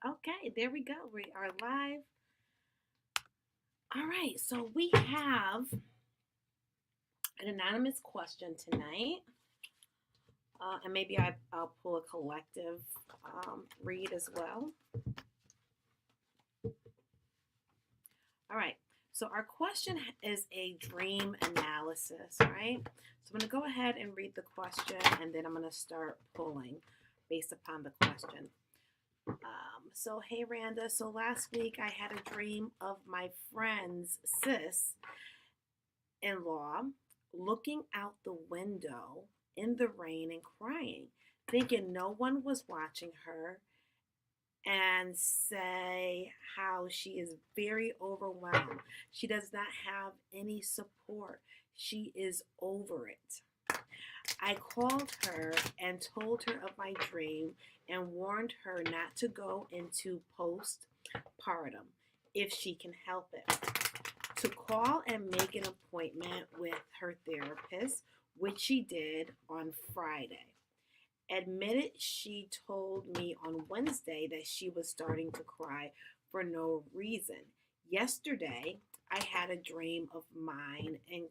Okay, there we go. We are live. All right, so we have an anonymous question tonight. And maybe I'll pull a collective read as well. All right, so our question is a dream analysis, right? So I'm going to go ahead and read the question and then I'm going to start pulling based upon the question. So, hey, Randa. So last week I had a dream of my friend's sis in law looking out the window in the rain and crying, thinking no one was watching her, and say how she is very overwhelmed. She does not have any support. She is over it. I called her and told her of my dream and warned her not to go into postpartum if she can help it. To call and make an appointment with her therapist, which she did on Friday. Admitted she told me on Wednesday that she was starting to cry for no reason. Yesterday, I had a dream of mine and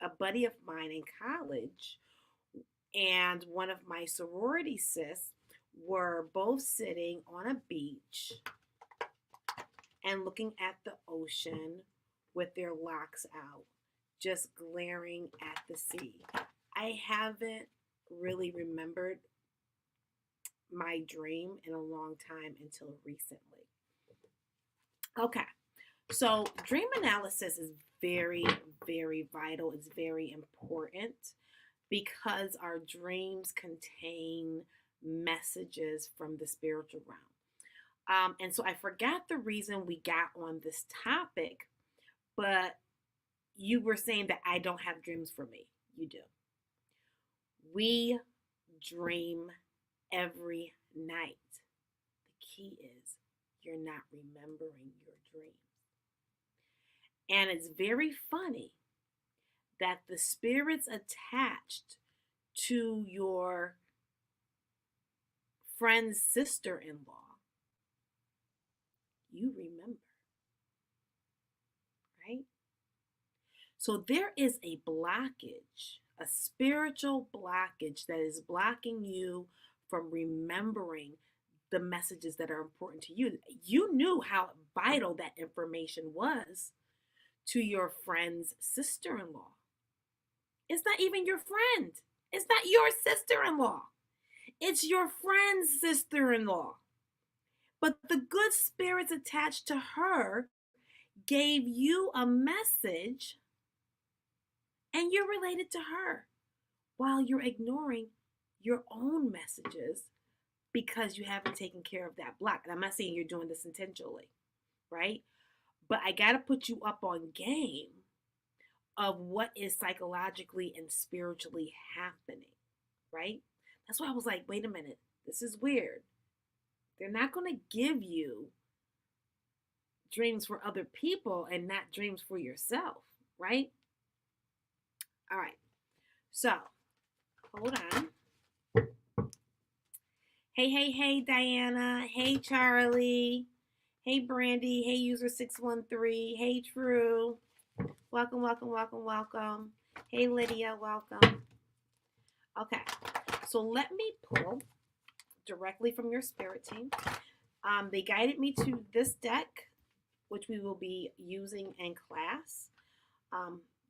a buddy of mine in college and one of my sorority sis were both sitting on a beach and looking at the ocean with their locks out, just glaring at the sea. I haven't really remembered my dream in a long time until recently. Okay, so dream analysis is very, very vital. It's very important because our dreams contain messages from the spiritual realm. And so I forgot the reason we got on this topic, but you were saying that I don't have dreams for me. You do. We dream every night. The key is you're not remembering your dreams. And it's very funny that the spirits attached to your friend's sister-in-law, you remember, right? So there is a blockage, a spiritual blockage that is blocking you from remembering the messages that are important to you. You knew how vital that information was to your friend's sister-in-law. It's not even your friend. It's not your sister-in-law. It's your friend's sister-in-law. But the good spirits attached to her gave you a message and you're related to her while you're ignoring your own messages because you haven't taken care of that block. And I'm not saying you're doing this intentionally, right? But I got to put you up on game of what is psychologically and spiritually happening, right? That's why I was like, wait a minute, this is weird. They're not going to give you dreams for other people and not dreams for yourself, right? All right. So, hold on. Hey, Diana. Hey, Charlie. Hey, Brandy. Hey, user 613. Hey, True. Welcome. Hey, Lydia. Welcome. Okay. So let me pull directly from your spirit team. They guided me to this deck, which we will be using in class,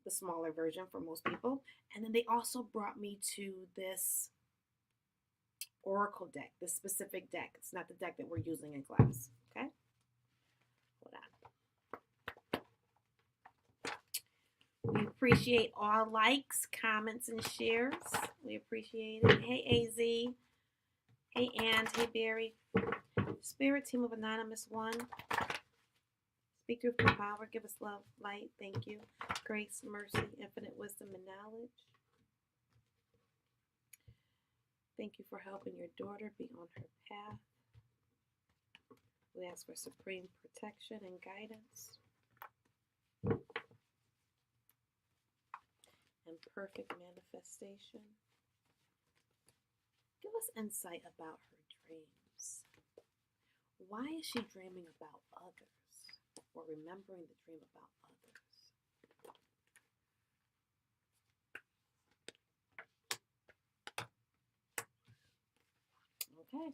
the smaller version for most people. And then they also brought me to this oracle deck, this specific deck. It's not the deck that we're using in class, okay? Hold on. We appreciate all likes, comments, and shares. We appreciate it. Hey, AZ. Hey, Ann. Hey, Barry. Spirit team of Anonymous 1. Speak through the power. Give us love, light. Thank you. Grace, mercy, infinite wisdom, and knowledge. Thank you for helping your daughter be on her path. We ask for supreme protection and guidance and perfect manifestation. Give us insight about her dreams. Why is she dreaming about others or remembering the dream about others? Okay.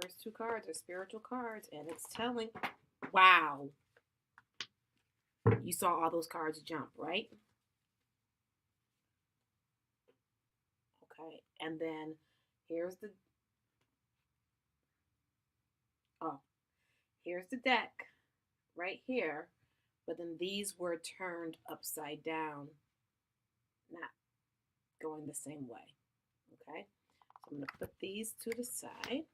First two cards are spiritual cards, and it's telling, wow. You saw all those cards jump, right? Okay. And then here's the, oh, here's the deck right here. But then these were turned upside down, not going the same way. Okay. So I'm going to put these to the side.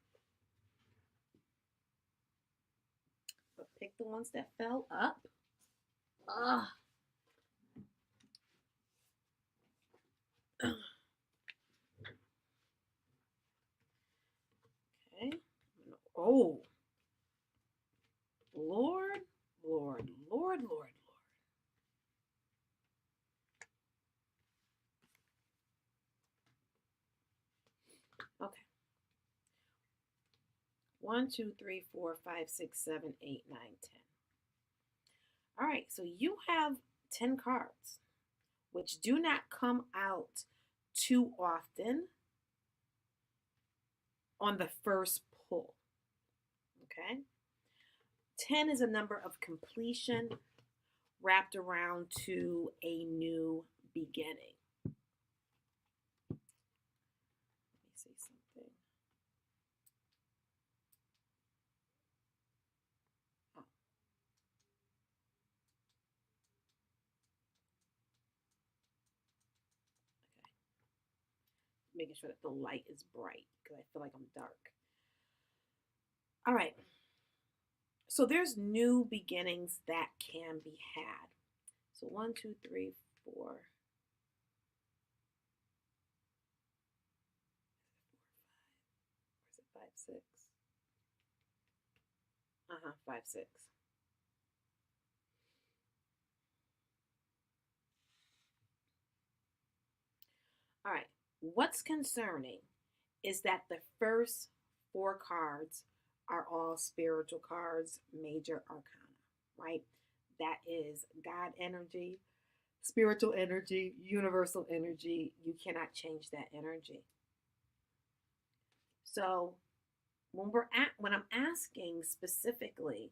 But pick the ones that fell up. Ugh. Okay. Oh. Lord, Lord, Lord, Lord, Lord. Okay. 1, 2, 3, 4, 5, 6, 7, 8, 9, 10. All right, so you have 10 cards, which do not come out too often on the first pull. Okay? 10 is a number of completion wrapped around to a new beginning. Let me say something. Oh. Okay. Making sure that the light is bright because I feel like I'm dark. All right. So there's new beginnings that can be had. So 1, 2, 3, 4. Where's it? 5, 6. 5, 6. All right. What's concerning is that the first 4 cards are all spiritual cards, major arcana, right? That is God energy, spiritual energy, universal energy. You cannot change that energy. So when I'm asking specifically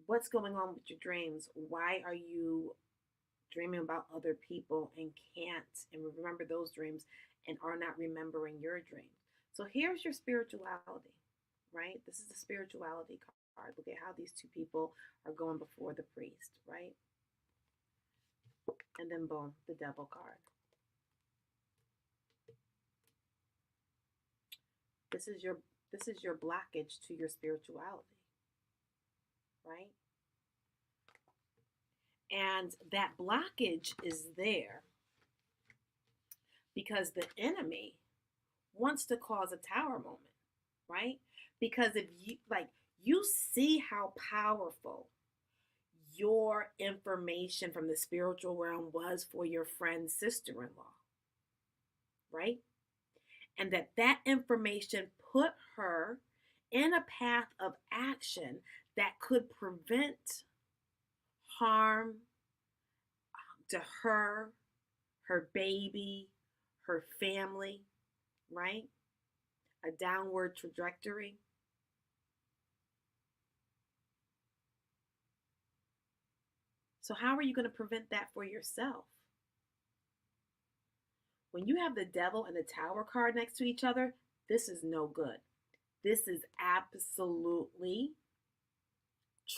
what's going on with your dreams, why are you dreaming about other people and can't and remember those dreams and are not remembering your dreams? So here's your spirituality, right? This is the spirituality card. Look at how these two people are going before the priest, right? And then boom, the devil card. This is your blockage to your spirituality, right? And that blockage is there because the enemy wants to cause a tower moment, right? Because if you see how powerful your information from the spiritual realm was for your friend's sister-in-law, right? And that information put her in a path of action that could prevent harm to her, her baby, her family, right? A downward trajectory. So how are you going to prevent that for yourself? When you have the devil and the tower card next to each other, this is no good. This is absolutely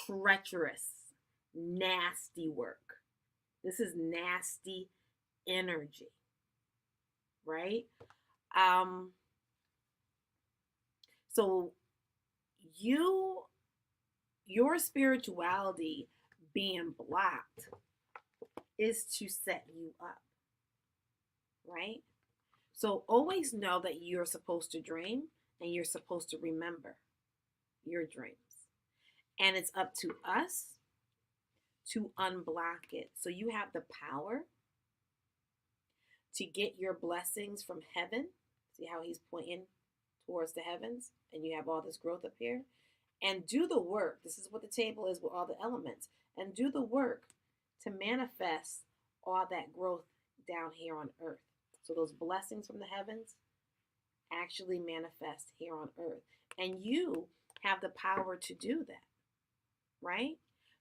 treacherous, nasty work. This is nasty energy, right? So your spirituality being blocked is to set you up, right? So always know that you're supposed to dream and you're supposed to remember your dreams. And it's up to us to unblock it. So you have the power to get your blessings from heaven. See how he's pointing towards the heavens, and you have all this growth up here. And do the work. This is what the table is with all the elements. And do the work to manifest all that growth down here on earth. So those blessings from the heavens actually manifest here on earth. And you have the power to do that, right?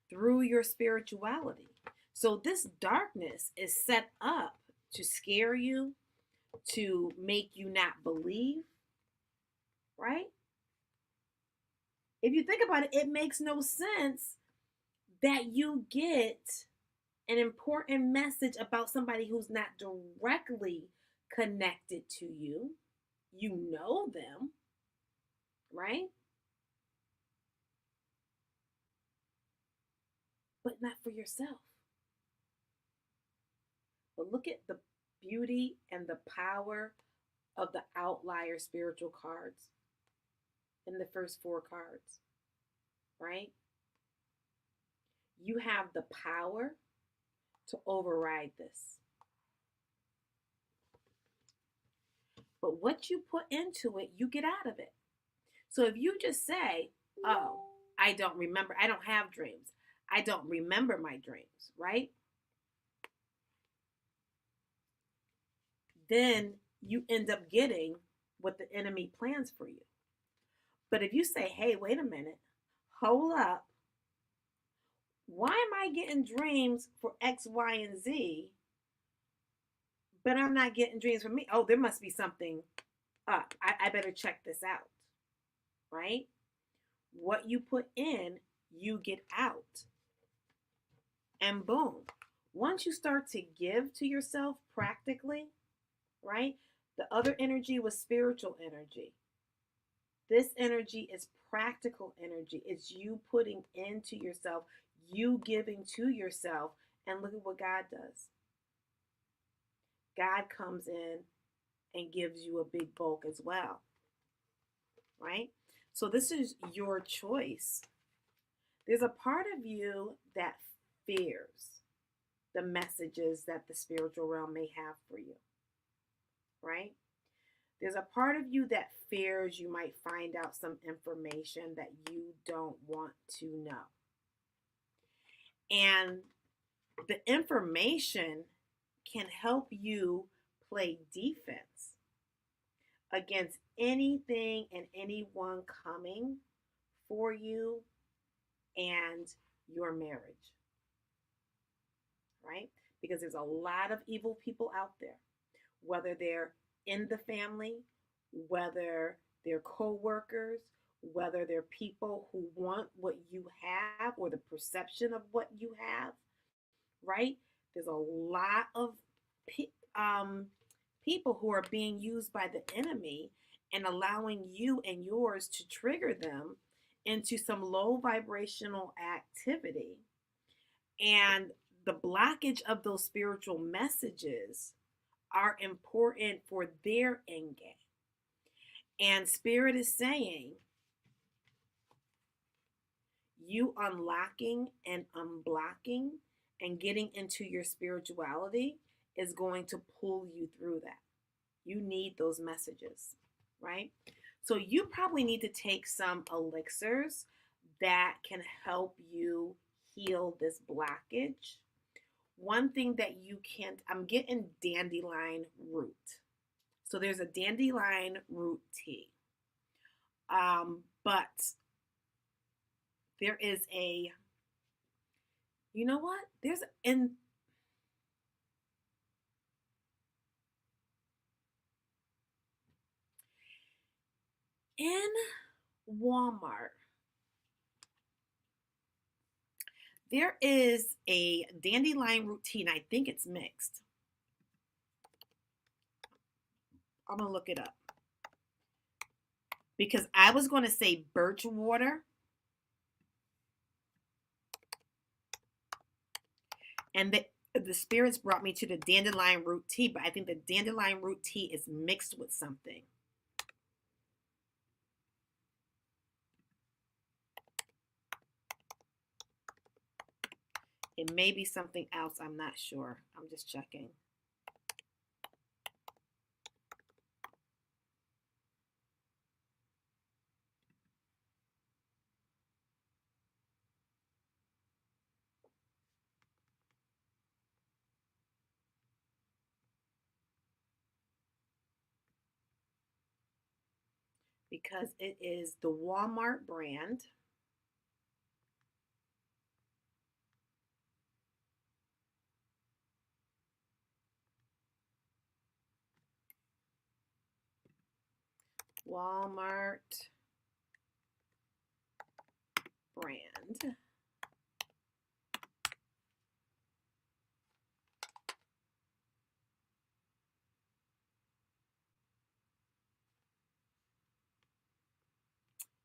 Through your spirituality. So this darkness is set up to scare you, to make you not believe, right? If you think about it, it makes no sense that you get an important message about somebody who's not directly connected to you. You know them, right? But not for yourself. But look at the beauty and the power of the outlier spiritual cards in the first 4 cards, right? You have the power to override this. But what you put into it, you get out of it. So if you just say, oh, I don't remember, I don't have dreams, I don't remember my dreams, right? Then you end up getting what the enemy plans for you. But if you say, hey, wait a minute, hold up, why am I getting dreams for X, Y, and Z, but I'm not getting dreams for me? Oh, there must be something up. I better check this out, right? What you put in, you get out. And boom, once you start to give to yourself practically, right? The other energy was spiritual energy. This energy is practical energy. It's you putting into yourself, you giving to yourself, and look at what God does. God comes in and gives you a big bulk as well, right? So this is your choice. There's a part of you that fears the messages that the spiritual realm may have for you, right? There's a part of you that fears you might find out some information that you don't want to know. And the information can help you play defense against anything and anyone coming for you and your marriage, right? Because there's a lot of evil people out there, whether they're in the family, whether they're co-workers, whether they're people who want what you have or the perception of what you have, right? There's a lot of people who are being used by the enemy and allowing you and yours to trigger them into some low vibrational activity. And the blockage of those spiritual messages are important for their end game. And Spirit is saying, you unlocking and unblocking and getting into your spirituality is going to pull you through that. You need those messages, right? So you probably need to take some elixirs that can help you heal this blockage. One thing that you can't, I'm getting dandelion root. So there's a dandelion root tea. But there is a, you know what? There's in Walmart, there is a dandelion root tea, and I think it's mixed. I'm going to look it up. Because I was going to say birch water. And the spirits brought me to the dandelion root tea, but I think the dandelion root tea is mixed with something. It may be something else. I'm not sure. I'm just checking. because it is the Walmart brand. Walmart brand.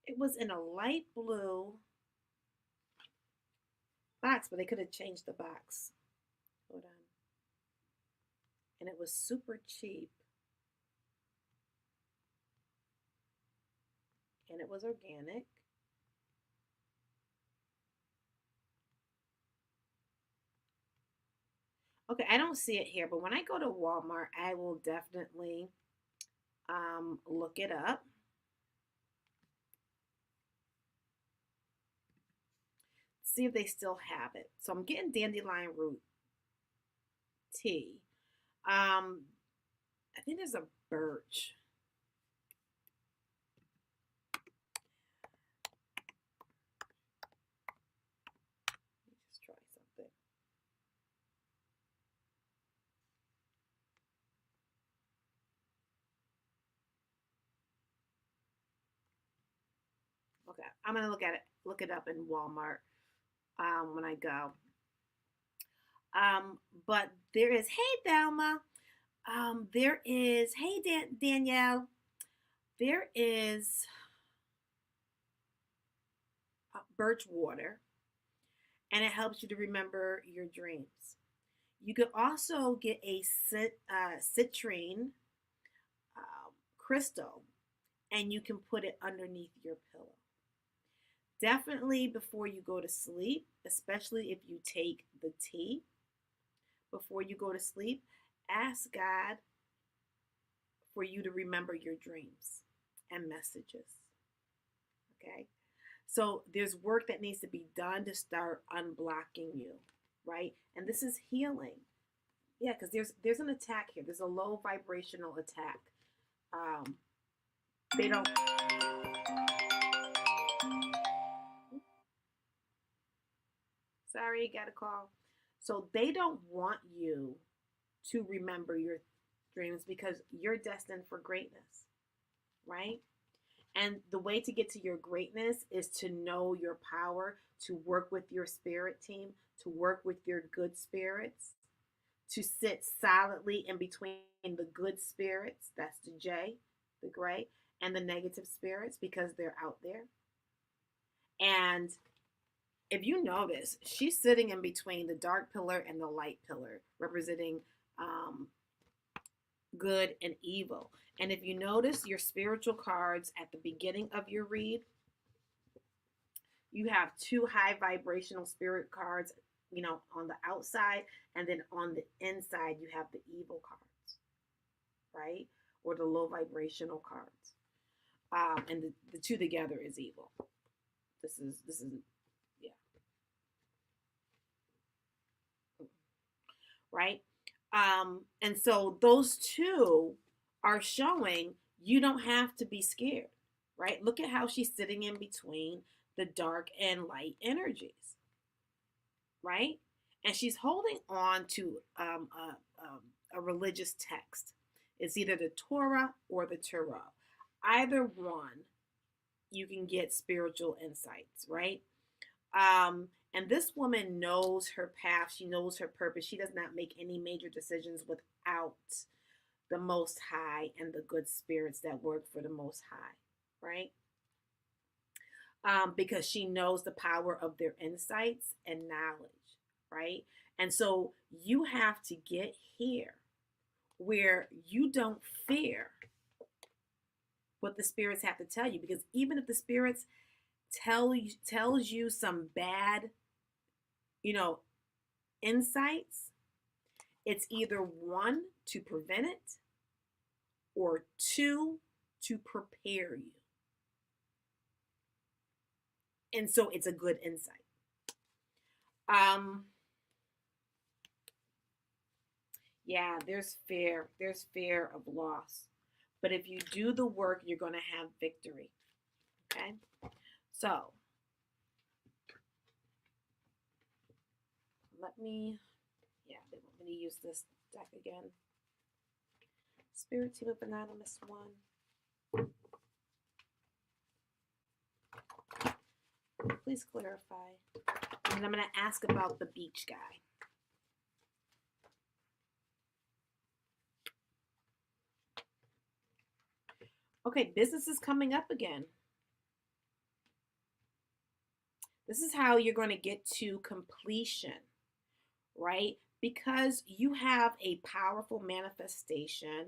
It was in a light blue box, but they could have changed the box. Hold on. And it was super cheap. And it was organic. Okay, I don't see it here, but when I go to Walmart, I will definitely look it up. See if they still have it. So I'm getting dandelion root tea. I think there's a birch. Let me just try something. Okay, I'm gonna look it up in Walmart when I go. But there is, hey Thelma, there is, hey Danielle, there is birch water, and it helps you to remember your dreams. You could also get a citrine crystal, and you can put it underneath your pillow. Definitely before you go to sleep, especially if you take the tea before you go to sleep, ask God for you to remember your dreams and messages. Okay? So there's work that needs to be done to start unblocking you, right? And this is healing. Yeah, because there's an attack here. There's a low vibrational attack. They don't. Sorry, got a call. So they don't want you to remember your dreams because you're destined for greatness, right? And the way to get to your greatness is to know your power, to work with your spirit team, to work with your good spirits, to sit solidly in between the good spirits, that's the J, the gray, and the negative spirits because they're out there. And if you notice, she's sitting in between the dark pillar and the light pillar, representing um, good and evil. And if you notice your spiritual cards at the beginning of your read, you have two high vibrational spirit cards, on the outside, and then on the inside, you have the evil cards, right? Or the low vibrational cards. And the two together is evil. This is yeah. Right? And so those two are showing you don't have to be scared, right? Look at how she's sitting in between the dark and light energies, right? And she's holding on to a religious text. It's either the Torah or the Torah. Either one, you can get spiritual insights, right? And this woman knows her path. She knows her purpose. She does not make any major decisions without the Most High and the good spirits that work for the Most High, right? Because she knows the power of their insights and knowledge, right? And so you have to get here where you don't fear what the spirits have to tell you, because even if the spirits tells you some bad, insights, it's either one, to prevent it, or two, to prepare you. And so it's a good insight. Yeah, there's fear of loss. But if you do the work, you're going to have victory. Okay? So, let me, yeah, they want me to use this deck again. Spirit Team of Anonymous 1. Please clarify. And I'm going to ask about the beach guy. Okay, business is coming up again. This is how you're going to get to completion, right? Because you have a powerful manifestation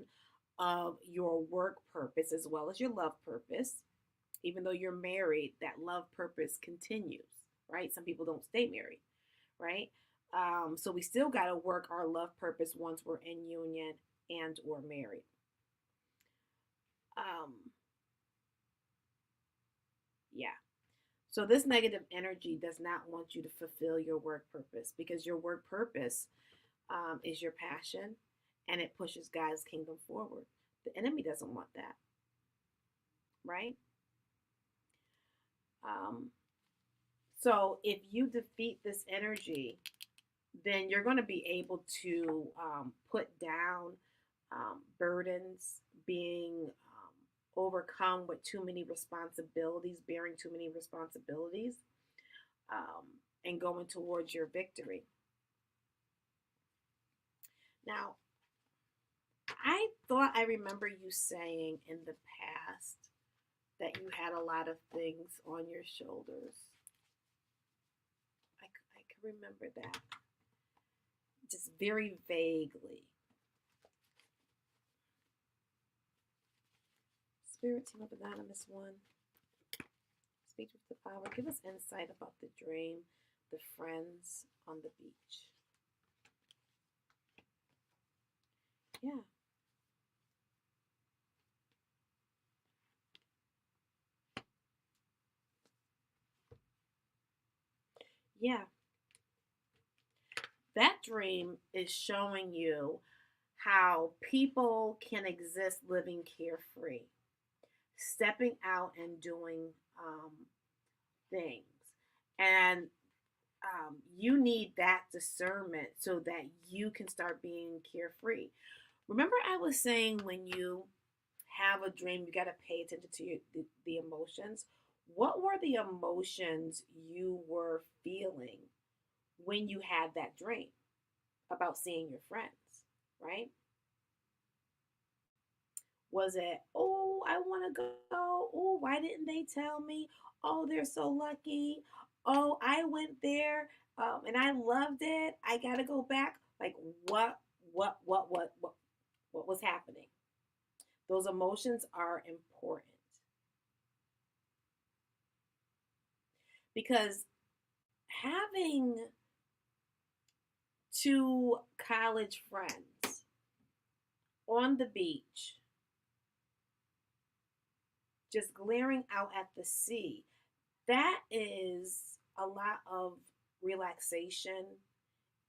of your work purpose as well as your love purpose. Even though you're married, that love purpose continues, right? Some people don't stay married, right? So we still got to work our love purpose once we're in union and or married. Yeah. So this negative energy does not want you to fulfill your work purpose, because your work purpose is your passion, and it pushes God's kingdom forward. The enemy doesn't want that, right? So if you defeat this energy, then you're going to be able to put down burdens, being overcome with too many responsibilities, bearing too many responsibilities, and going towards your victory. Now, I thought I remember you saying in the past that you had a lot of things on your shoulders. I can remember that. Just very vaguely. Spirit Team of Anonymous 1. Speak with the power. Give us insight about the dream, the friends on the beach. Yeah. Yeah. That dream is showing you how people can exist living carefree, stepping out and doing things. And you need that discernment so that you can start being carefree. Remember, I was saying when you have a dream, you got to pay attention to the emotions. What were the emotions you were feeling when you had that dream about seeing your friends, right? Was it, oh, I want to go? Oh, why didn't they tell me? Oh, they're so lucky. Oh, I went there and I loved it. I got to go back. Like what was happening? Those emotions are important because having two college friends on the beach, just glaring out at the sea, that is a lot of relaxation.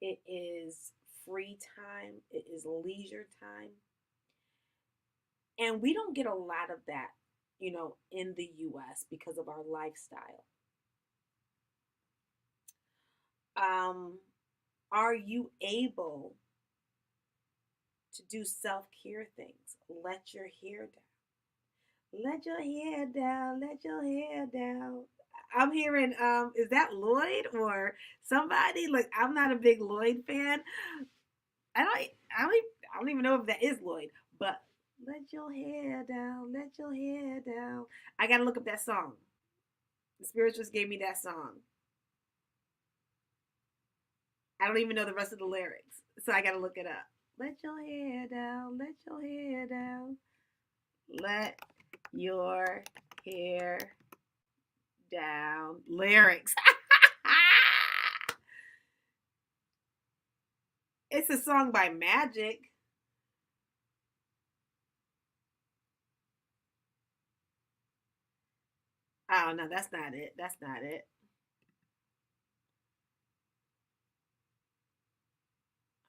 It is free time. It is leisure time. And we don't get a lot of that, in the US because of our lifestyle. Are you able to do self-care things? Let your hair down. Let your hair down. Let your hair down. I'm hearing, is that Lloyd or somebody? Like, I'm not a big Lloyd fan. I don't, I don't even know if that is Lloyd, but let your hair down, let your hair down. I gotta look up that song. The spirits just gave me that song. I don't even know the rest of the lyrics, so I gotta look it up. Let your hair down, let your hair down, let your hair down. Lyrics. It's a song by Magic. Oh no, that's not it. That's not it.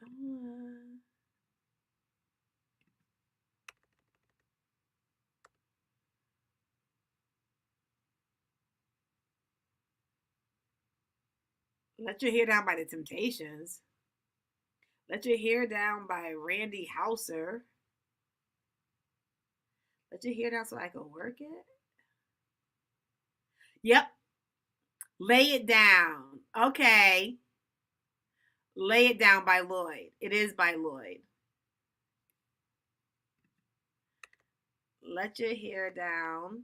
Uh, Let Your Hair Down by the Temptations. Let Your Hair Down by Randy Houser. Let Your Hair Down so I can work it. Yep. Lay It Down. Okay. Lay It Down by Lloyd. It is by Lloyd. Let Your Hair Down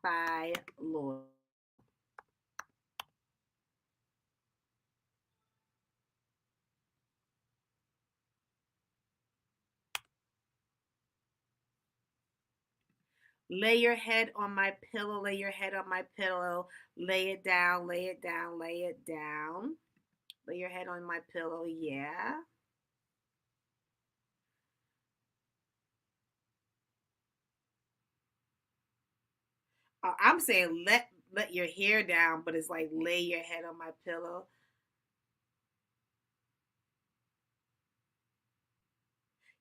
by Lloyd. Lay your head on my pillow, lay your head on my pillow, lay it down, lay it down, lay it down. Lay your head on my pillow, yeah. I'm saying let your hair down, but it's like lay your head on my pillow.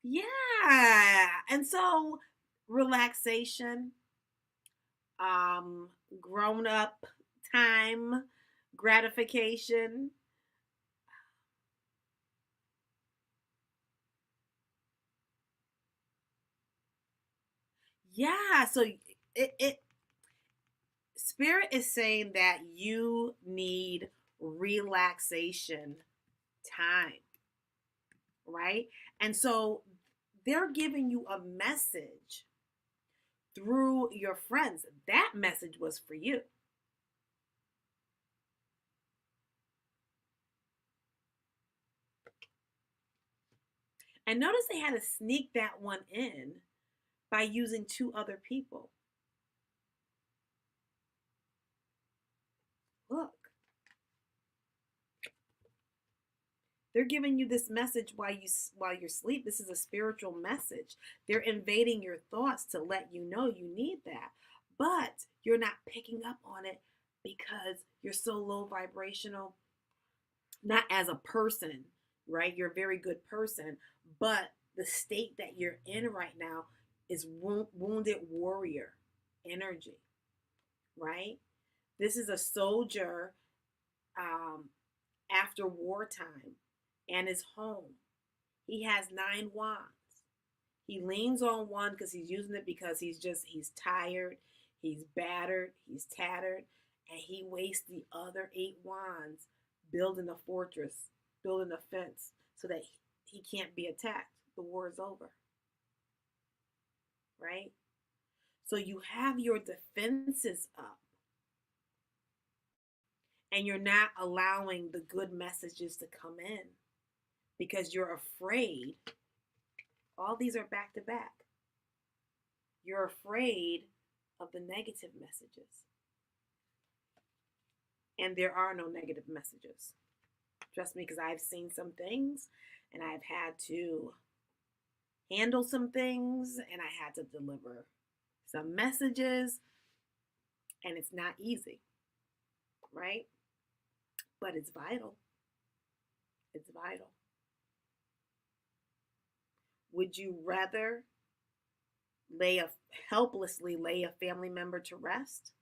Yeah. And so relaxation, um, grown up time, gratification. Yeah. So it Spirit is saying that you need relaxation time, right? And so they're giving you a message through your friends. That message was for you. And notice they had to sneak that one in by using two other people. Look, they're giving you this message while you're asleep. This is a spiritual message. They're invading your thoughts to let you know you need that. But you're not picking up on it because you're so low vibrational, not as a person, right? You're a very good person, but the state that you're in right now is wounded warrior energy, right? This is a soldier um, after wartime and is home. He has 9 wands. He leans on one because he's using it because he's tired, he's battered, he's tattered, and he wastes the other 8 wands building a fortress, building a fence so that he can't be attacked. The war is over, right? So you have your defenses up and you're not allowing the good messages to come in because you're afraid. All these are back to back. You're afraid of the negative messages. And there are no negative messages. Trust me, because I've seen some things and I've had to handle some things and I had to deliver some messages, and it's not easy, right? But it's vital. It's vital. Would you rather lay a helplessly lay a family member to rest,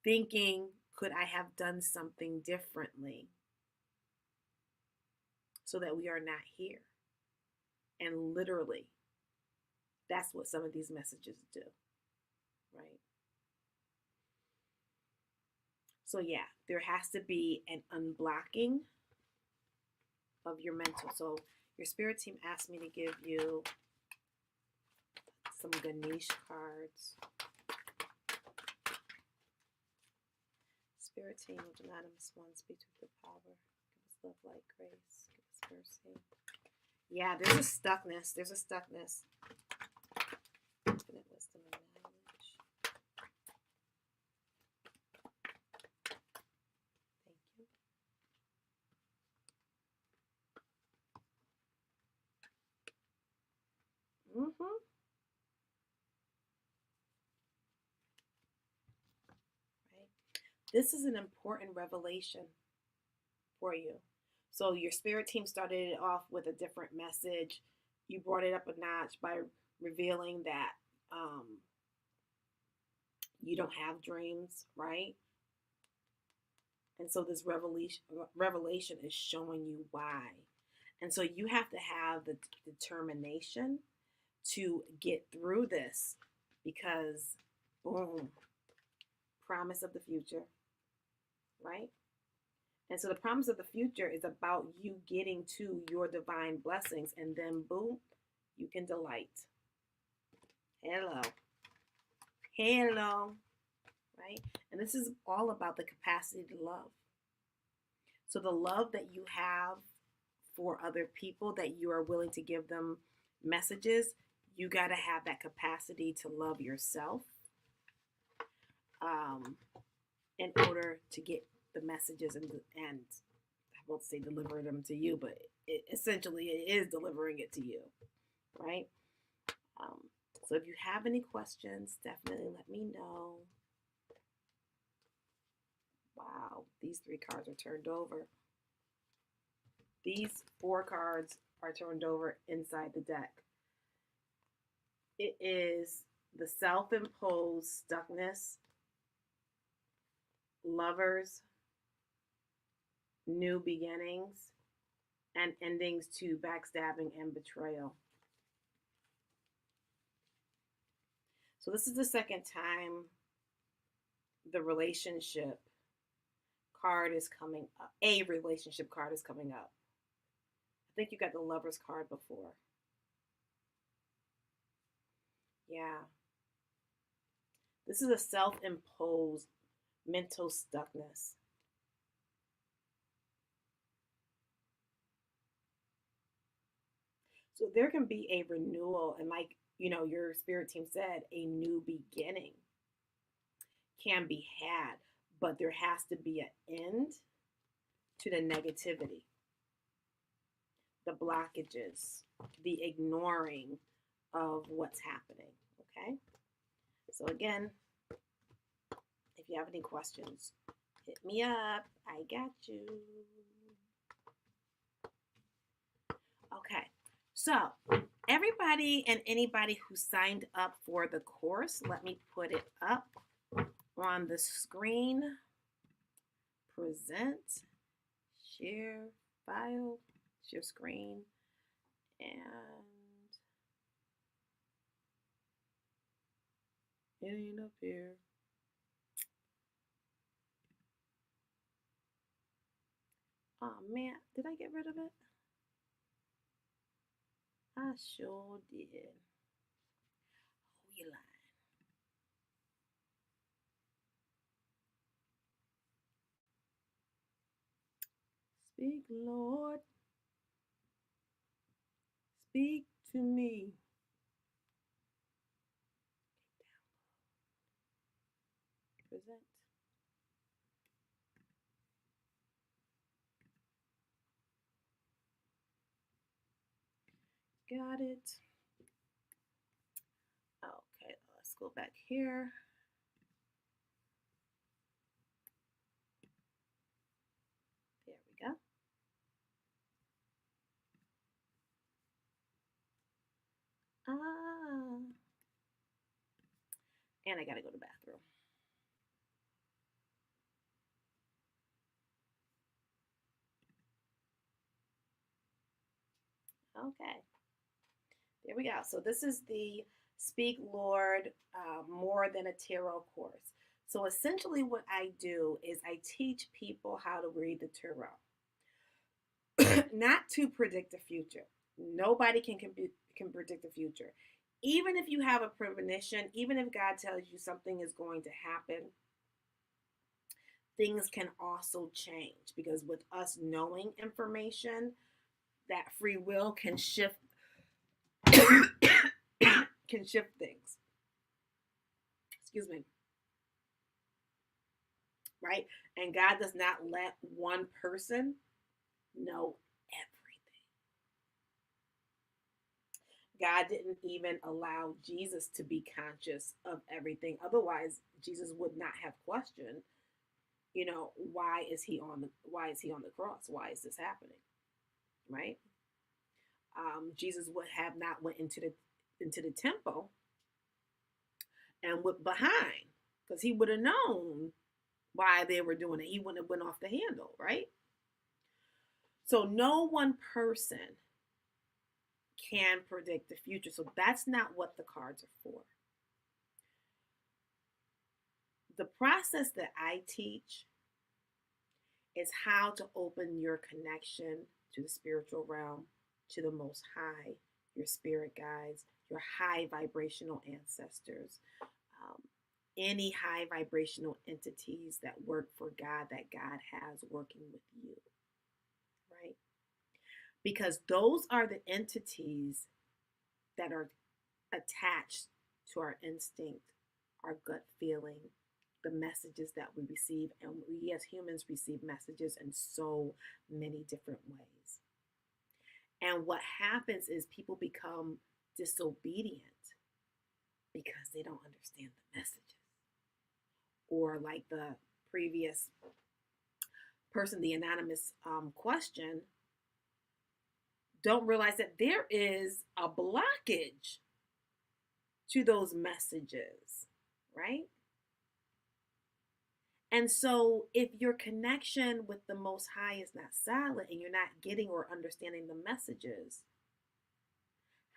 thinking, could I have done something differently so that we are not here? And literally, that's what some of these messages do, right? So, yeah, there has to be an unblocking of your mental. So, your spirit team asked me to give you some Ganesh cards. Spirit team of Anonymous One, speak to the power. Give us love, light, grace. Give us mercy. Yeah, there's a stuckness. There's a stuckness. Infinite wisdom and knowledge. Thank you. Mm-hmm. Right. This is an important revelation for you. So your spirit team started it off with a different message. You brought it up a notch by revealing that um, you don't have dreams, right? And so this revelation is showing you why. And so you have to have the determination to get through this because, boom, promise of the future, right? And so the promise of the future is about you getting to your divine blessings, and then, boom, you can delight. Hello. Hello. Right? And this is all about the capacity to love. So the love that you have for other people, that you are willing to give them messages, you got to have that capacity to love yourself in order to get the messages and I won't say deliver them to you, but essentially it is delivering it to you, right? So if you have any questions, definitely let me know. Wow, these 3 cards are turned over. These 4 cards are turned over inside the deck. It is the self-imposed stuckness, lovers, new beginnings, and endings to backstabbing and betrayal. So this is the second time the relationship card is coming up. A relationship card is coming up. I think you got the Lover's card before. Yeah. This is a self-imposed mental stuckness. So there can be a renewal, and like, your spirit team said, a new beginning can be had, but there has to be an end to the negativity, the blockages, the ignoring of what's happening. Okay? So again, if you have any questions, hit me up. I got you. Okay. So everybody and anybody who signed up for the course, let me put it up on the screen. Present, share file, share screen, and it ain't up here. Oh man, did I get rid of it? I sure did. Oh, you lying. Speak, Lord. Speak to me. Present. Got it. Okay, let's go back here. There we go. And I gotta go to the bathroom. Okay. There we go. So this is the Speak Lord More Than a Tarot course. So essentially what I do is I teach people how to read the tarot. Not to predict the future. Nobody can predict the future. Even if you have a premonition, even if God tells you something is going to happen, things can also change, because with us knowing information, that free will can shift can shift things. Excuse me. Right? And God does not let one person know everything. God didn't even allow Jesus to be conscious of everything. Otherwise, Jesus would not have questioned, why is he on the cross? Why is this happening? Right? Jesus would have not went into the temple and went behind, because he would have known why they were doing it. He wouldn't have went off the handle, right? So no one person can predict the future. So that's not what the cards are for. The process that I teach is how to open your connection to the spiritual realm, to the Most High, your spirit guides, your high vibrational ancestors, um, any high vibrational entities that work for God, that God has working with you, right? Because those are the entities that are attached to our instinct, our gut feeling, the messages that we receive. And we as humans receive messages in so many different ways. And what happens is people become disobedient because they don't understand the messages. Or like the previous person, the anonymous question, don't realize that there is a blockage to those messages, right? And so if your connection with the Most High is not solid and you're not getting or understanding the messages,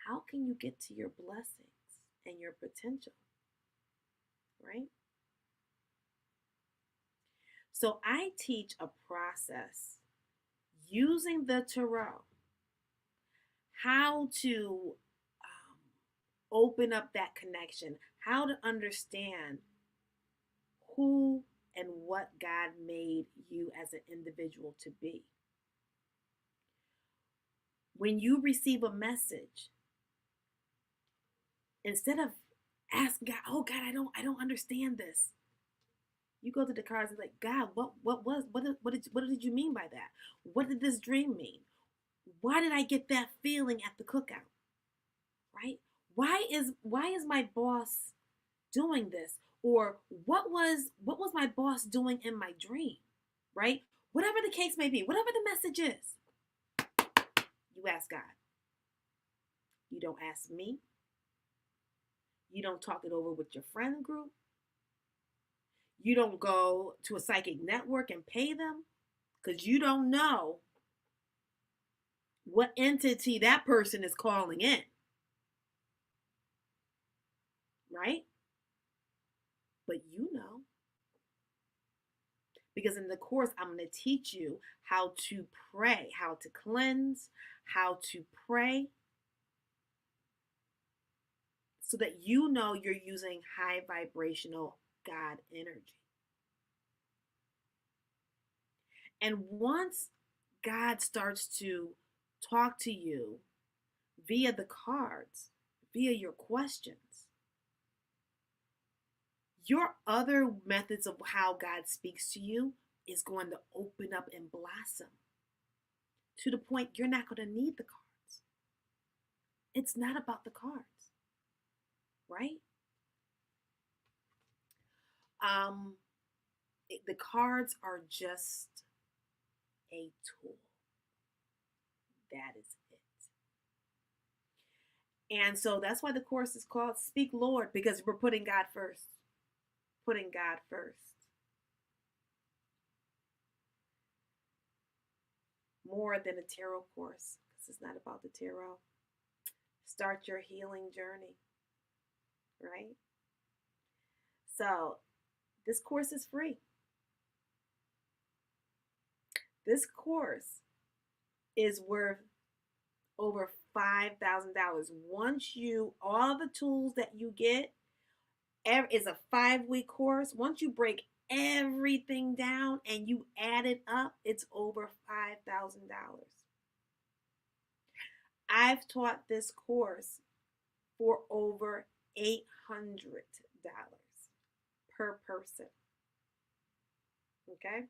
how can you get to your blessings and your potential, right? So I teach a process using the tarot, how to open up that connection, how to understand who and what God made you as an individual to be. When you receive a message, instead of asking God, "Oh God, I don't understand this," you go to the cards and like, "God, what did you mean by that? What did this dream mean? Why did I get that feeling at the cookout? Right? Why is my boss doing this? Or what was my boss doing in my dream?" Right? Whatever the case may be, whatever the message is, you ask God. You don't ask me. You don't talk it over with your friend group. You don't go to a psychic network and pay them because you don't know what entity that person is calling in. Right? But you know. Because in the course, I'm going to teach you how to pray, how to cleanse, how to pray, so that you know you're using high vibrational God energy. And once God starts to talk to you via the cards, via your questions, your other methods of how God speaks to you is going to open up and blossom to the point you're not going to need the cards. It's not about the cards, right? The cards are just a tool. That is it. And so that's why the course is called Speak Lord, because we're putting God first. Putting God first. More than a tarot course, because it's not about the tarot. Start your healing journey, right? So this course is free. This course is worth over $5,000. Once you, all the tools that you get, is a 5-week course. Once you break everything down and you add it up, it's over $5,000. I've taught this course for over $800 per person. Okay?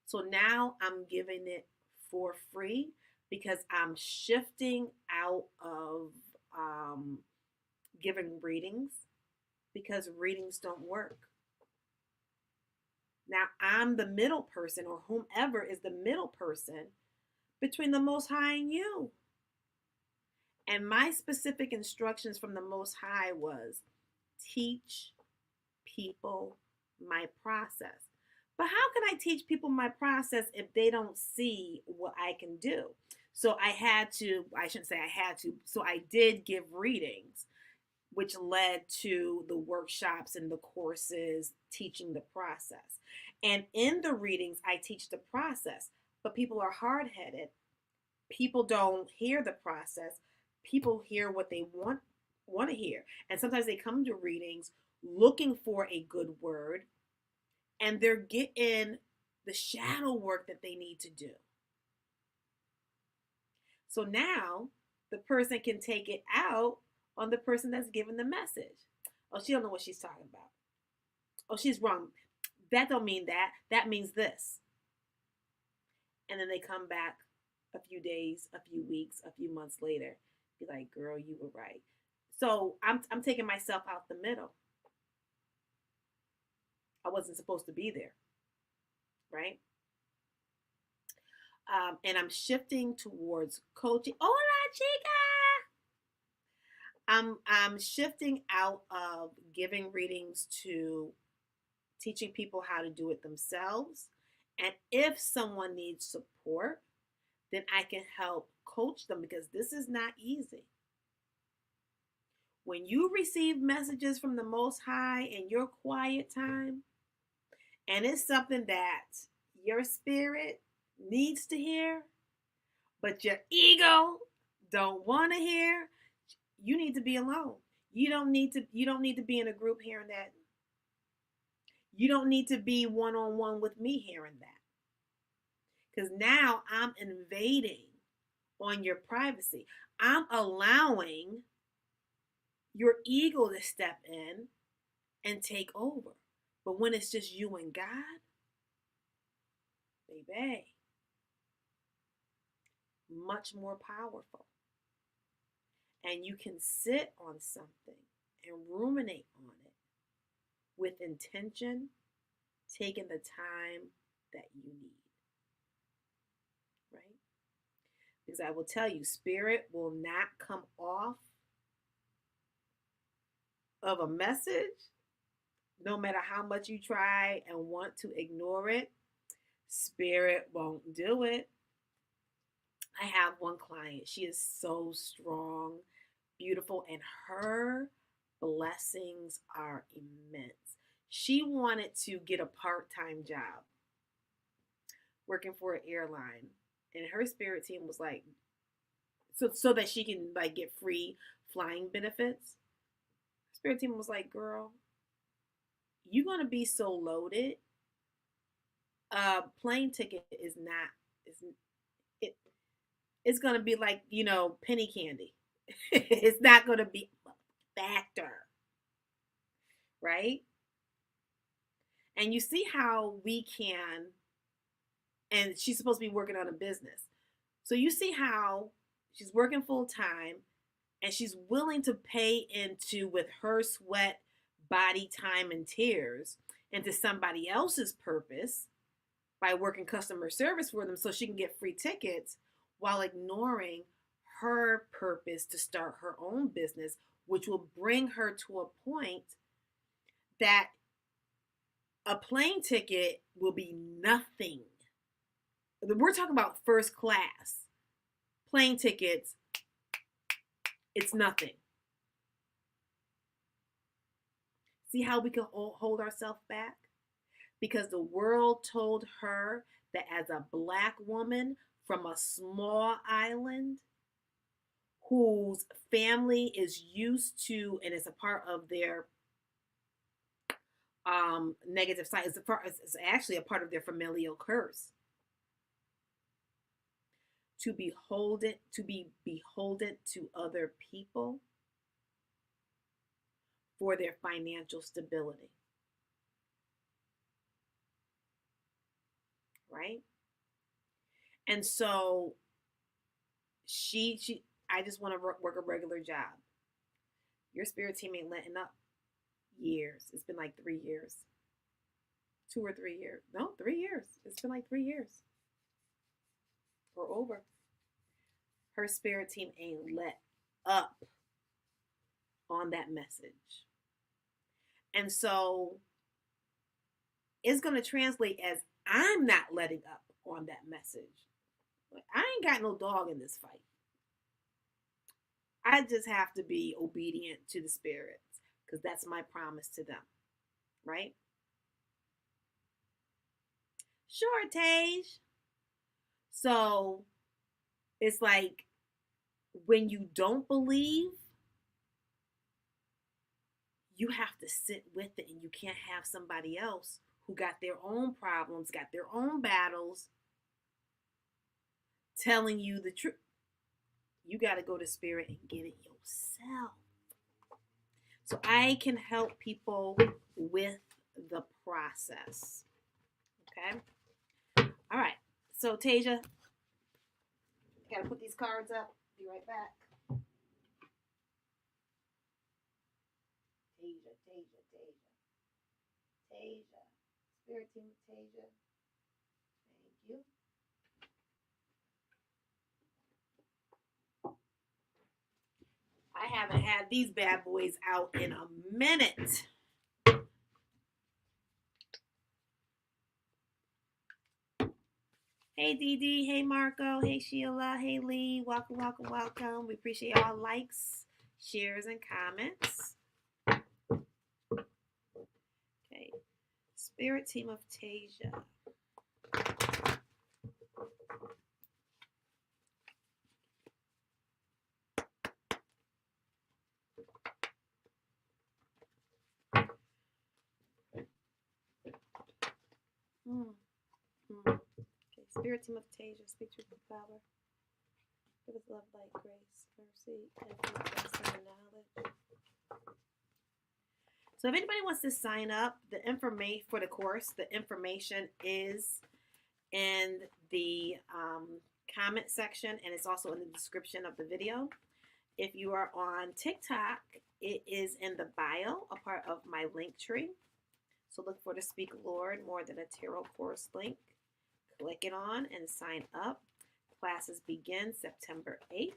So now I'm giving it for free because I'm shifting out of giving readings, because readings don't work. Now I'm the middle person, or whomever is the middle person between the Most High and you. And my specific instructions from the Most High was teach people my process. But how can I teach people my process if they don't see what I can do? So I shouldn't say I had to, so I did give readings, which led to the workshops and the courses teaching the process. And in the readings, I teach the process, but people are hard headed. People don't hear the process. People hear what they want to hear. And sometimes they come to readings looking for a good word, and they're getting the shadow work that they need to do. So now the person can take it out on the person that's giving the message. Oh, she don't know what she's talking about. Oh, she's wrong. That don't mean that. That means this. And then they come back a few days, a few weeks, a few months later, be like, girl, you were right. So I'm taking myself out the middle. I wasn't supposed to be there, right? And I'm shifting towards coaching. Hola, chica. I'm shifting out of giving readings to teaching people how to do it themselves. And if someone needs support, then I can help coach them, because this is not easy. When you receive messages from the Most High in your quiet time, and it's something that your spirit needs to hear, but your ego don't want to hear, you need to be alone. You don't need to be in a group hearing that. You don't need to be one-on-one with me hearing that. Because now I'm invading on your privacy. I'm allowing your ego to step in and take over. But when it's just you and God, baby, much more powerful. And you can sit on something and ruminate on it with intention, taking the time that you need. Right? Because I will tell you, spirit will not come off of a message, no matter how much you try and want to ignore it. Spirit won't do it. I have one client. She is so strong, beautiful, and her blessings are immense. She wanted to get a part-time job working for an airline, and her spirit team was like, so that she can like get free flying benefits. Spirit team was like, girl, you're gonna be so loaded. Plane ticket is not. It's gonna be like, penny candy. It's not gonna be a factor, right? And you see how we can. And she's supposed to be working on a business. So you see how she's working full time, and she's willing to pay into, with her sweat, body, time, and tears, into somebody else's purpose by working customer service for them so she can get free tickets, while ignoring her purpose to start her own business, which will bring her to a point that a plane ticket will be nothing. We're talking about first class. Plane tickets, it's nothing. See how we can hold ourselves back? Because the world told her that as a Black woman from a small island whose family is used to, and it's a part of their negative side, it's actually a part of their familial curse, to be beholden to other people for their financial stability. Right? And so I just want to work a regular job. Your spirit team ain't letting up. Years. It's been like 3 years. 2 or 3 years. No, 3 years. It's been like 3 years. Or over. Her spirit team ain't let up on that message. And so it's going to translate as I'm not letting up on that message. Like, I ain't got no dog in this fight. I just have to be obedient to the spirits because that's my promise to them, right? Sure, Tage. So it's like when you don't believe, you have to sit with it and you can't have somebody else who got their own problems, got their own battles, telling you the truth. You got to go to spirit and get it yourself. So I can help people with the process. Okay? All right. So, Tasia, got to put these cards up. Be right back. Tasia, Tasia, Tasia. Tasia. Spirit team of Tasia. Thank you. I haven't had these bad boys out in a minute. Hey, Dee Dee. Hey, Marco. Hey, Sheila. Hey, Lee. Welcome, welcome, welcome. We appreciate all likes, shares, and comments. Okay. Spirit team of Tasia. Okay. Spirit team of Tasia. Speak truth with power. Give us love, light, grace, mercy, and knowledge. So if anybody wants to sign up, the information for the course, the information is in the comment section, and it's also in the description of the video. If you are on TikTok, it is in the bio, a part of my link tree. So look for the Speak Lord More Than a Tarot course link. Click it on and sign up. Classes begin September 8th.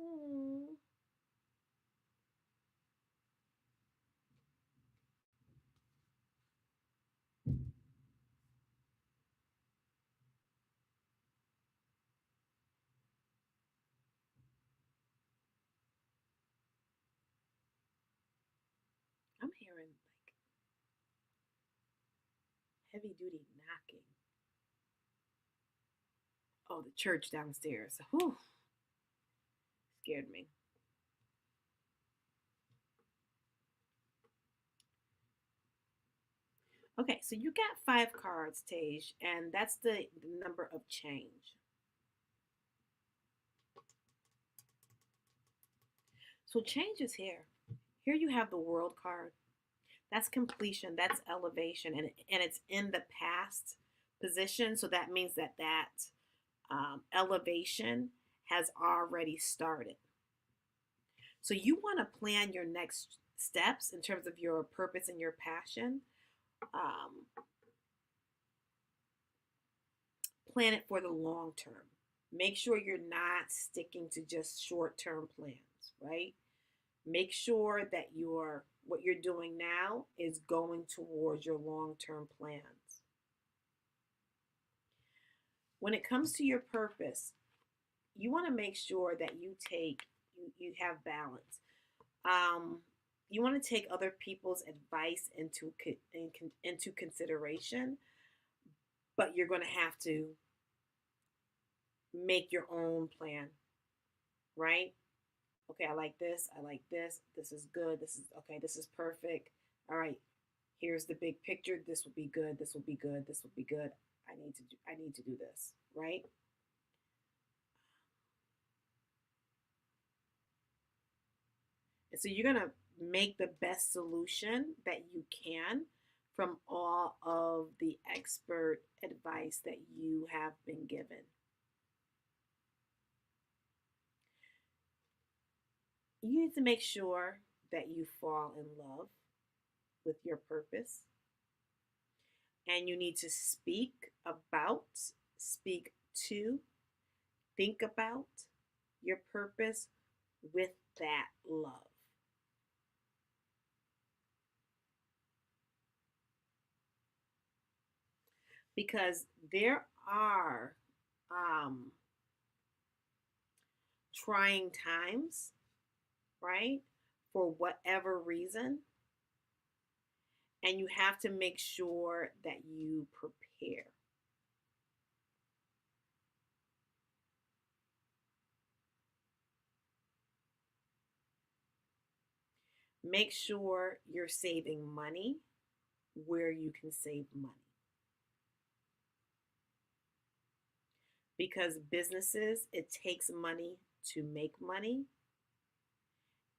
Aww. I'm hearing like heavy duty knocking. Oh, the church downstairs. Whew. Scared me. Okay, so you got 5 cards, Tage, and that's the number of change. So change is here. Here you have the World card. That's completion, that's elevation, and it's in the past position. So that means that elevation has already started. So you want to plan your next steps in terms of your purpose and your passion. Plan it for the long term. Make sure you're not sticking to just short term plans, right? Make sure that what you're doing now is going towards your long term plans. When it comes to your purpose, you want to make sure that you have balance. You want to take other people's advice into consideration, but you're going to have to make your own plan, right? Okay, I like this. I like this. This is good. This is okay. This is perfect. All right. Here's the big picture. This will be good. This will be good. This will be good. I need to do this, right? And so you're going to make the best solution that you can from all of the expert advice that you have been given. You need to make sure that you fall in love with your purpose. And you need to speak about, speak to, think about your purpose with that love. Because there are trying times, right? For whatever reason. And you have to make sure that you prepare. Make sure you're saving money where you can save money. Because businesses, it takes money to make money.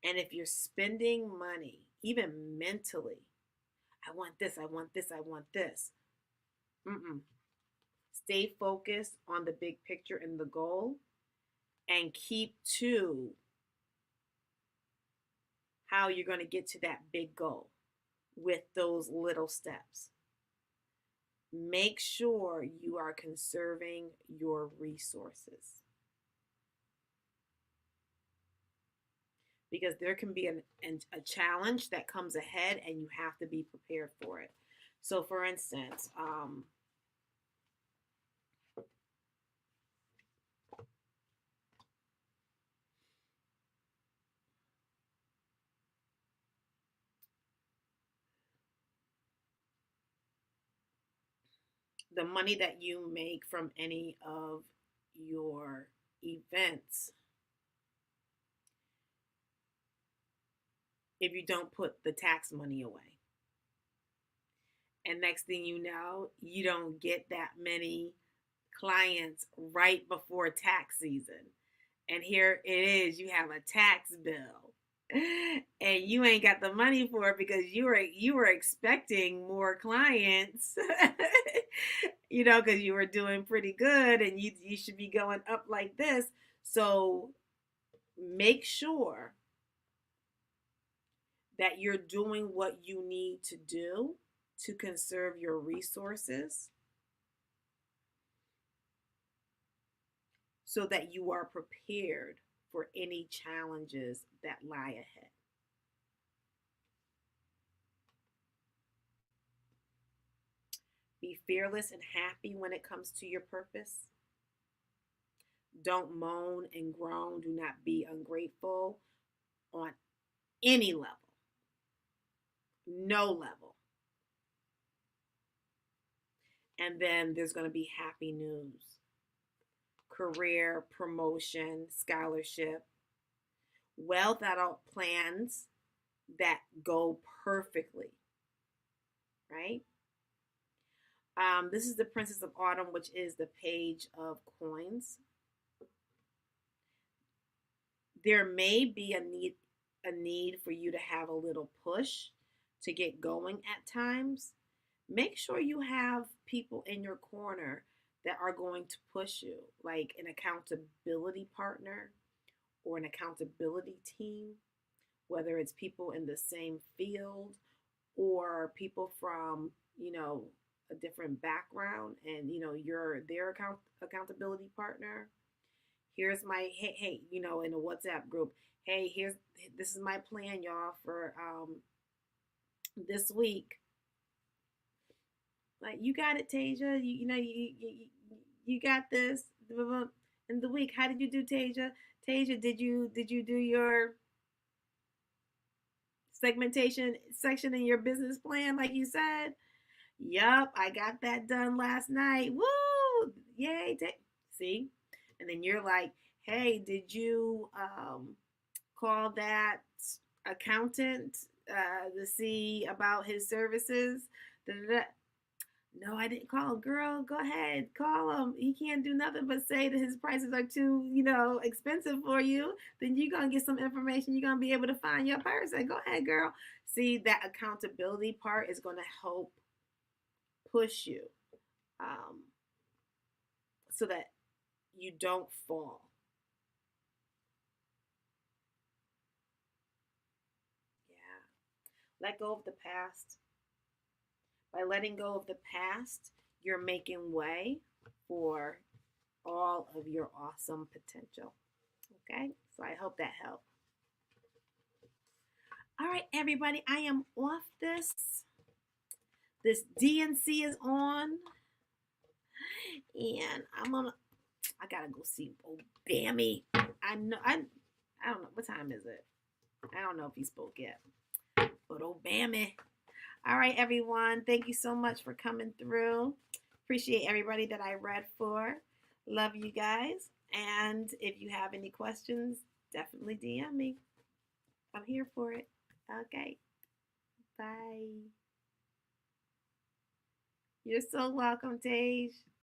And if you're spending money, even mentally, I want this, I want this, I want this. Stay focused on the big picture and the goal, and keep to how you're going to get to that big goal with those little steps. Make sure you are conserving your resources. Because there can be a challenge that comes ahead and you have to be prepared for it. So for instance, the money that you make from any of your events, if you don't put the tax money away. And next thing you know, you don't get that many clients right before tax season. And here it is, you have a tax bill. And you ain't got the money for it because you were expecting more clients, because you were doing pretty good and you should be going up like this. So make sure that you're doing what you need to do to conserve your resources so that you are prepared for any challenges that lie ahead. Be fearless and happy when it comes to your purpose. Don't moan and groan. Do not be ungrateful on any level. No level. And then there's going to be happy news. Career, promotion, scholarship, well thought out plans that go perfectly, right? This is the Princess of Autumn, which is the Page of Coins. There may be a need for you to have a little push to get going at times. Make sure you have people in your corner that are going to push you, like an accountability partner or an accountability team, whether it's people in the same field or people from, a different background, and you're their accountability partner. Here's my hey, in a WhatsApp group. Hey, this is my plan, y'all, for this week. Like, you got it, Tasia. You got this. In the week, how did you do, Tasia? Tasia, did you do your segmentation section in your business plan like you said? Yup, I got that done last night. Woo! Yay! See? And then you're like, hey, did you call that accountant to see about his services? Da-da-da. No, I didn't call him. Girl, go ahead, call him. He can't do nothing but say that his prices are too, expensive for you. Then you're gonna get some information. You're gonna be able to find your person. Go ahead, girl. See, that accountability part is gonna help push you, um, so that you don't fall. Yeah. Let go of the past. By letting go of the past, you're making way for all of your awesome potential. Okay? So I hope that helped. All right, everybody, I am off this. This DNC is on. And I gotta go see old Bammy. I don't know what time is it. I don't know if he spoke yet. But old Bammy. All right, everyone. Thank you so much for coming through. Appreciate everybody that I read for. Love you guys. And if you have any questions, definitely DM me. I'm here for it. Okay. Bye. You're so welcome, Tage.